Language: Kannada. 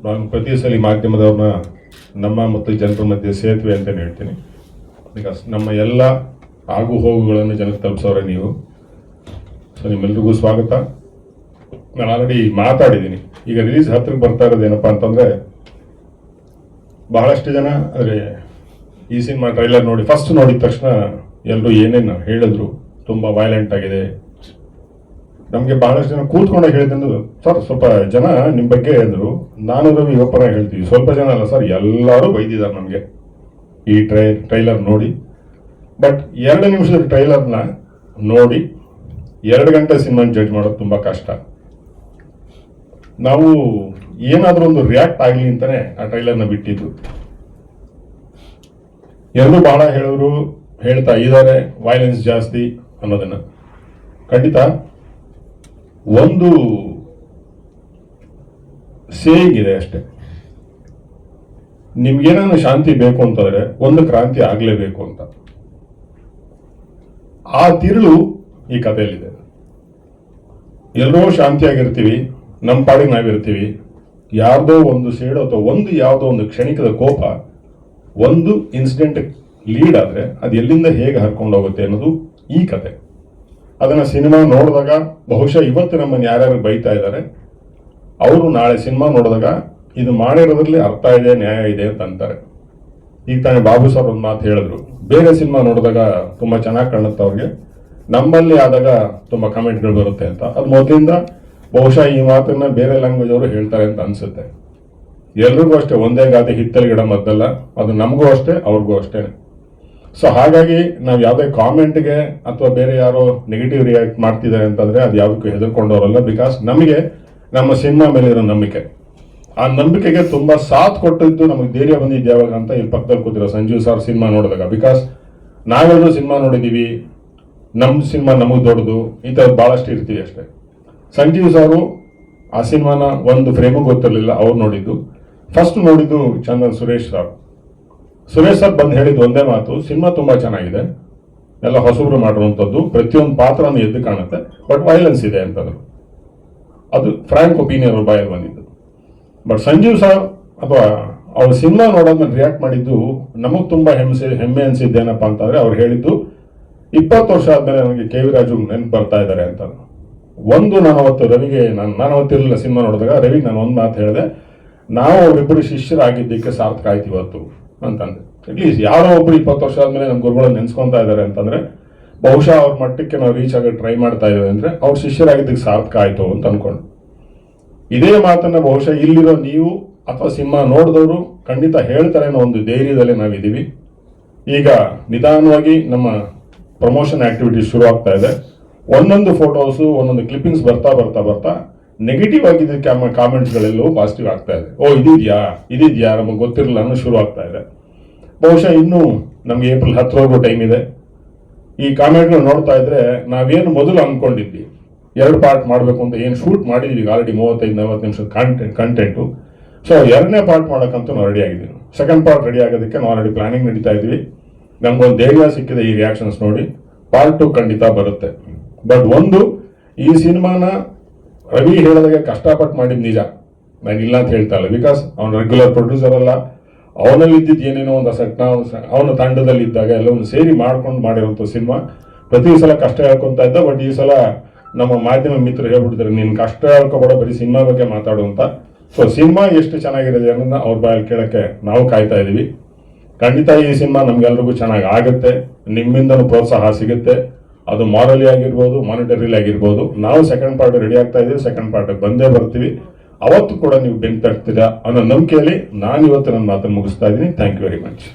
ನಾನು ಪ್ರತಿ ಸಲ ಮಾಧ್ಯಮದವ್ರನ್ನ ನಮ್ಮ ಮತ್ತು ಜನರ ಮಧ್ಯೆ ಸೇತುವೆ ಅಂತಲೇ ಹೇಳ್ತೀನಿ. ಬಿಕಾಸ್ ನಮ್ಮ ಎಲ್ಲ ಆಗು ಹೋಗುಗಳನ್ನು ಜನಕ್ಕೆ ತಲುಪಿಸೋರೆ ನೀವು. ಸೊ ನಿಮ್ಮೆಲ್ರಿಗೂ ಸ್ವಾಗತ. ನಾನು ಆಲ್ರೆಡಿ ಮಾತಾಡಿದ್ದೀನಿ. ಈಗ ರಿಲೀಸ್ ಹತ್ತಿರಕ್ಕೆ ಬರ್ತಾ ಇರೋದೇನಪ್ಪ ಅಂತಂದರೆ, ಬಹಳಷ್ಟು ಜನ ಅಂದರೆ ಈ ಸಿನಿಮಾ ಟ್ರೈಲರ್ ನೋಡಿ ಫಸ್ಟ್ ನೋಡಿದ ತಕ್ಷಣ ಎಲ್ಲರೂ ಏನೇನು ಹೇಳಿದ್ರು, ತುಂಬ ವೈಲೆಂಟ್ ಆಗಿದೆ. ನಮಗೆ ಬಹಳಷ್ಟು ಜನ ಕೂತ್ಕೊಂಡಾಗ ಹೇಳಿದ್ರು, ಸರ್ ಸ್ವಲ್ಪ ಜನ ನಿಮ್ಮ ಬಗ್ಗೆ ಅಂದರು. ನಾನು ರವಿ ಒಪ್ಪನ ಹೇಳ್ತೀವಿ, ಸ್ವಲ್ಪ ಜನ ಅಲ್ಲ ಸರ್, ಎಲ್ಲರೂ ಬೈದಿದ್ದಾರೆ ನಮಗೆ ಈ ಟ್ರೈಲರ್ ನೋಡಿ. ಬಟ್ 2 ನಿಮಿಷದ ಟ್ರೈಲರ್ನ ನೋಡಿ 2 ಗಂಟೆ ಸಿನಿಮಾನ ಜಡ್ಜ್ ಮಾಡೋದು ತುಂಬ ಕಷ್ಟ. ನಾವು ಏನಾದರೂ ಒಂದು ರಿಯಾಕ್ಟ್ ಆಗಲಿ ಅಂತಲೇ ಆ ಟ್ರೈಲರ್ನ ಬಿಟ್ಟಿದ್ದು. ಎಲ್ಲರೂ ಬಹಳ ಹೇಳ್ತಾ ಇದ್ದಾರೆ ವೈಲೆನ್ಸ್ ಜಾಸ್ತಿ ಅನ್ನೋದನ್ನು. ಖಂಡಿತ ಒಂದು ಸೇಯಿಂಗ್ ಇದೆ ಅಷ್ಟೇ, ನಿಮ್ಗೇನಾದ್ರು ಶಾಂತಿ ಬೇಕು ಅಂತಂದ್ರೆ ಒಂದು ಕ್ರಾಂತಿ ಆಗಲೇಬೇಕು ಅಂತ. ಆ ತಿರುಳು ಈ ಕಥೆಯಲ್ಲಿದೆ. ಎಲ್ಲರೂ ಶಾಂತಿಯಾಗಿರ್ತೀವಿ, ನಮ್ಮ ಪಾಡಿಗೆ ನಾವಿರ್ತೀವಿ. ಯಾರ್ದೋ ಒಂದು ಸೇಡು ಅಥವಾ ಯಾವುದೋ ಒಂದು ಕ್ಷಣಿಕದ ಕೋಪ ಒಂದು ಇನ್ಸಿಡೆಂಟ್ ಲೀಡ್ ಆದರೆ ಅದು ಎಲ್ಲಿಂದ ಹೇಗೆ ಹರ್ಕೊಂಡು ಹೋಗುತ್ತೆ ಅನ್ನೋದು ಈ ಕತೆ. ಅದನ್ನು ಸಿನಿಮಾ ನೋಡಿದಾಗ ಬಹುಶಃ ಇವತ್ತು ನಮ್ಮನ್ನು ಯಾರ್ಯಾರು ಬೈತಾ ಇದ್ದಾರೆ ಅವರು ನಾಳೆ ಸಿನಿಮಾ ನೋಡಿದಾಗ ಇದು ಮಾಡಿರೋದ್ರಲ್ಲಿ ಅರ್ಥ ಇದೆ, ನ್ಯಾಯ ಇದೆ ಅಂತ ಅಂತಾರೆ. ಈಗ ತಾನೇ ಬಾಬು ಸರ್ ಒಂದು ಮಾತು ಹೇಳಿದ್ರು, ಬೇರೆ ಸಿನಿಮಾ ನೋಡಿದಾಗ ತುಂಬ ಚೆನ್ನಾಗಿ ಕಾಣುತ್ತೆ ಅವ್ರಿಗೆ, ನಮ್ಮಲ್ಲಿ ಆದಾಗ ತುಂಬ ಕಮೆಂಟ್ಗಳು ಬರುತ್ತೆ ಅಂತ. ಅದು ಮೊದಲಿಂದ ಬಹುಶಃ ಈ ಮಾತನ್ನ ಬೇರೆ ಲ್ಯಾಂಗ್ವೇಜ್ ಅವರು ಹೇಳ್ತಾರೆ ಅಂತ ಅನ್ಸುತ್ತೆ. ಎಲ್ರಿಗೂ ಅಷ್ಟೇ, ಒಂದೇ ಗಾದೆ ಹಿತ್ತಲು ಗಿಡ ಮದ್ದಲ್ಲ, ಅದು ನಮಗೂ ಅಷ್ಟೇ ಅವ್ರಿಗೂ ಅಷ್ಟೇ. ಸೊ ಹಾಗಾಗಿ ನಾವು ಯಾವುದೇ ಕಾಮೆಂಟ್ಗೆ ಅಥವಾ ಬೇರೆ ಯಾರೋ ನೆಗೆಟಿವ್ ರಿಯಾಕ್ಟ್ ಮಾಡ್ತಿದ್ದಾರೆ ಅಂತಂದರೆ ಅದು ಯಾವುದಕ್ಕೂ ಹೆದರ್ಕೊಂಡವರಲ್ಲ. ಬಿಕಾಸ್ ನಮಗೆ ನಮ್ಮ ಸಿನಿಮಾ ಮೇಲೆ ಇರೋ ನಂಬಿಕೆ, ಆ ನಂಬಿಕೆಗೆ ತುಂಬ ಸಾಥ್ ಕೊಟ್ಟಿದ್ದು ನಮಗೆ ಧೈರ್ಯ ಬಂದಿದ್ದು ಯಾವಾಗ ಅಂತ ಇಲ್ಲಿ ಪಕ್ಕದಲ್ಲಿ ಕೂತಿರೋ ಸಂಜೀವ್ ಸರ್ ಸಿನಿಮಾ ನೋಡಿದಾಗ. ಬಿಕಾಸ್ ನಾವೆಲ್ಲರೂ ಸಿನಿಮಾ ನೋಡಿದ್ದೀವಿ, ನಮ್ಮ ಸಿನಿಮಾ ನಮಗೆ ದೊಡ್ಡದು, ಈ ಥರದ್ದು ಭಾಳಷ್ಟು ಇರ್ತೀವಿ ಅಷ್ಟೇ. ಸಂಜೀವ್ ಸಾರು ಆ ಸಿನಿಮಾನ ಒಂದು ಫ್ರೇಮು ಗೊತ್ತಿರಲಿಲ್ಲ, ಅವ್ರು ನೋಡಿದ್ದು. ಫಸ್ಟ್ ನೋಡಿದ್ದು ಚಂದನ್ ಸುರೇಶ್ ಸರ್ ಬಂದು ಹೇಳಿದ್ದು ಒಂದೇ ಮಾತು, ಸಿನಿಮಾ ತುಂಬ ಚೆನ್ನಾಗಿದೆ, ಎಲ್ಲ ಹೊಸಬ್ರು ಮಾಡಿರುವಂಥದ್ದು, ಪ್ರತಿಯೊಂದು ಪಾತ್ರನೂ ಎದ್ದು ಕಾಣುತ್ತೆ, ಬಟ್ ವೈಲೆನ್ಸ್ ಇದೆ ಅಂತಂದ್ರು. ಅದು ಫ್ರ್ಯಾಂಕ್ ಒಪಿನಿಯನ್ ಅವ್ರ ಬಾಯಲ್ಲಿ ಬಂದಿದ್ದು. ಬಟ್ ಸಂಜೀವ್ ಸರ್ ಅಥವಾ ಅವ್ರ ಸಿನಿಮಾ ನೋಡೋದ್ಮೇಲೆ ರಿಯಾಕ್ಟ್ ಮಾಡಿದ್ದು ನಮಗೆ ತುಂಬ ಹೆಮ್ಮೆ ಅನಿಸಿದ್ದೇನಪ್ಪ ಅಂತಂದರೆ, ಅವ್ರು ಹೇಳಿದ್ದು 20 ವರ್ಷ ಆದಮೇಲೆ ನನಗೆ ಕೆ ವಿ ರಾಜು ನೆನಪು ಬರ್ತಾ ಇದ್ದಾರೆ ಅಂತ. ನಾನು ಅವತ್ತು ರವಿಗೆ ನಾನು ಅವತ್ತಿರಲಿಲ್ಲ ಸಿನಿಮಾ ನೋಡಿದಾಗ, ರವಿಗೆ ನಾನು ಒಂದು ಮಾತು ಹೇಳಿದೆ, ನಾವು ಅವರಿಬ್ಬರು ಶಿಷ್ಯರಾಗಿದ್ದಕ್ಕೆ ಸಾರ್ಥಕ ಆಯ್ತು ಇವತ್ತು ಅಂತಂದ್ರೆ. ಅಟ್ಲೀಸ್ಟ್ ಯಾರೋ ಒಬ್ರು 20 ವರ್ಷ ಆದಮೇಲೆ ನಮ್ಮ ಗುರುಗಳನ್ನ ನೆನೆಸ್ಕೊತಾ ಇದ್ದಾರೆ ಅಂತಂದ್ರೆ ಬಹುಶಃ ಅವ್ರ ಮಟ್ಟಕ್ಕೆ ನಾವು ರೀಚ್ ಆಗಿ ಟ್ರೈ ಮಾಡ್ತಾ ಇದ್ದೇವೆ ಅಂದರೆ ಅವ್ರ ಶಿಷ್ಯರಾಗಿದ್ದಕ್ಕೆ ಸಾರ್ಥಕ ಆಯಿತು ಅಂತ ಅನ್ಕೊಂಡು. ಇದೇ ಮಾತನ್ನ ಬಹುಶಃ ಇಲ್ಲಿರೋ ನೀವು ಅಥವಾ ಸಿನಿಮಾ ನೋಡಿದವರು ಖಂಡಿತ ಹೇಳ್ತಾರೆ ಅನ್ನೋ ಒಂದು ಧೈರ್ಯದಲ್ಲೇ ನಾವಿದ್ದೀವಿ. ಈಗ ನಿಧಾನವಾಗಿ ನಮ್ಮ ಪ್ರಮೋಷನ್ ಆಕ್ಟಿವಿಟೀಸ್ ಶುರು ಆಗ್ತಾ ಇದೆ. ಒಂದೊಂದು ಫೋಟೋಸು ಒಂದೊಂದು ಕ್ಲಿಪ್ಪಿಂಗ್ಸ್ ಬರ್ತಾ ನೆಗೆಟಿವ್ ಆಗಿದ್ದ ಕಾಮೆಂಟ್ಸ್ಗಳೆಲ್ಲವೂ ಪಾಸಿಟಿವ್ ಆಗ್ತಾ ಇದೆ. ಇದಿದ್ಯಾ ನಮಗೆ ಗೊತ್ತಿರಲಿಲ್ಲ ಅನ್ನೋ ಶುರು ಆಗ್ತಾ ಇದೆ. ಬಹುಶಃ ಇನ್ನೂ ನಮಗೆ ಏಪ್ರಿಲ್ 10 ಟೈಮ್ ಇದೆ. ಈ ಕಾಮೆಂಟ್ಗಳು ನೋಡ್ತಾ ಇದ್ರೆ ನಾವೇನು ಮೊದಲು ಅಂದ್ಕೊಂಡಿದ್ವಿ 2 ಪಾರ್ಟ್ ಮಾಡಬೇಕು ಅಂತ ಏನು ಶೂಟ್ ಮಾಡಿದ್ವಿ ಆಲ್ರೆಡಿ 35-40 ನಿಮಿಷದ ಕಂಟೆಂಟು. ಸೊ 2ನೇ ಪಾರ್ಟ್ ಮಾಡೋಕ್ಕಂತೂ ನಾವು ರೆಡಿ ಆಗಿದ್ದೀವಿ. ಸೆಕೆಂಡ್ ಪಾರ್ಟ್ ರೆಡಿ ಆಗೋದಕ್ಕೆ ನಾವು ಆಲ್ರೆಡಿ ಪ್ಲಾನಿಂಗ್ ನಡೀತಾ ಇದ್ವಿ. ನಮ್ಗೊಂದು ಧೈರ್ಯ ಸಿಕ್ಕಿದೆ ಈ ರಿಯಾಕ್ಷನ್ಸ್ ನೋಡಿ. ಪಾರ್ಟ್ 2 ಖಂಡಿತ ಬರುತ್ತೆ. ಬಟ್ ಈ ಸಿನಿಮಾನ ರವಿ ಹೇಳಿದಾಗೆ ಕಷ್ಟಪಟ್ಟು ಮಾಡಿದ್ ನಿಜ, ನಾನು ಇಲ್ಲ ಅಂತ ಹೇಳ್ತಾ ಇಲ್ಲ. ಬಿಕಾಸ್ ಅವನ ರೆಗ್ಯುಲರ್ ಪ್ರೊಡ್ಯೂಸರ್ ಅಲ್ಲ, ಅವನಲ್ಲಿ ಇದ್ದಿದ್ದು ಏನೇನೋ ಒಂದು ಸೆಟ್ನ ಅವನ ತಂಡದಲ್ಲಿ ಇದ್ದಾಗ ಎಲ್ಲವನ್ನು ಸೇರಿ ಮಾಡ್ಕೊಂಡು ಮಾಡಿರುವಂಥ ಸಿನಿಮಾ. ಪ್ರತಿ ಸಲ ಕಷ್ಟ ಹೇಳ್ಕೊತಾ ಇದ್ದ, ಬಟ್ ಈ ಸಲ ನಮ್ಮ ಮಾಧ್ಯಮ ಮಿತ್ರರು ಹೇಳ್ಬಿಡ್ತಾರೆ, ನೀನು ಕಷ್ಟ ಹೇಳ್ಕೊಬೇಡ, ಬರೀ ಸಿನಿಮಾ ಬಗ್ಗೆ ಮಾತಾಡುವಂತ. ಸೊ ಸಿನಿಮಾ ಎಷ್ಟು ಚೆನ್ನಾಗಿರೋದು ಅನ್ನೋದನ್ನ ಅವ್ರ ಬಾಯಲ್ಲಿ ಕೇಳಕ್ಕೆ ನಾವು ಕಾಯ್ತಾ ಇದೀವಿ. ಖಂಡಿತ ಈ ಸಿನಿಮಾ ನಮ್ಗೆಲ್ರಿಗೂ ಚೆನ್ನಾಗಿ ಆಗುತ್ತೆ, ನಿಮ್ಮಿಂದನೂ ಪ್ರೋತ್ಸಾಹ ಸಿಗುತ್ತೆ. ಅದು ಮಾರಲಿ ಆಗಿರ್ಬೋದು, ಮಾನಿಟರಿಲಿ ಆಗಿರ್ಬೋದು. ನಾವು ಸೆಕೆಂಡ್ ಪಾರ್ಟ್ ರೆಡಿ ಆಗ್ತಾ ಇದ್ದೀವಿ, ಸೆಕೆಂಡ್ ಪಾರ್ಟ್ ಬಂದೇ ಬರ್ತೀವಿ. ಅವತ್ತು ಕೂಡ ನೀವು ಬೆಂಕಿ ತರ್ತೀರಾ ಅನ್ನೋ ನಂಬಿಕೆಯಲ್ಲಿ ನಾನು ಇವತ್ತು ನನ್ನ ಮಾತನ್ನು ಮುಗಿಸ್ತಾ ಇದ್ದೀನಿ. Thank you very much.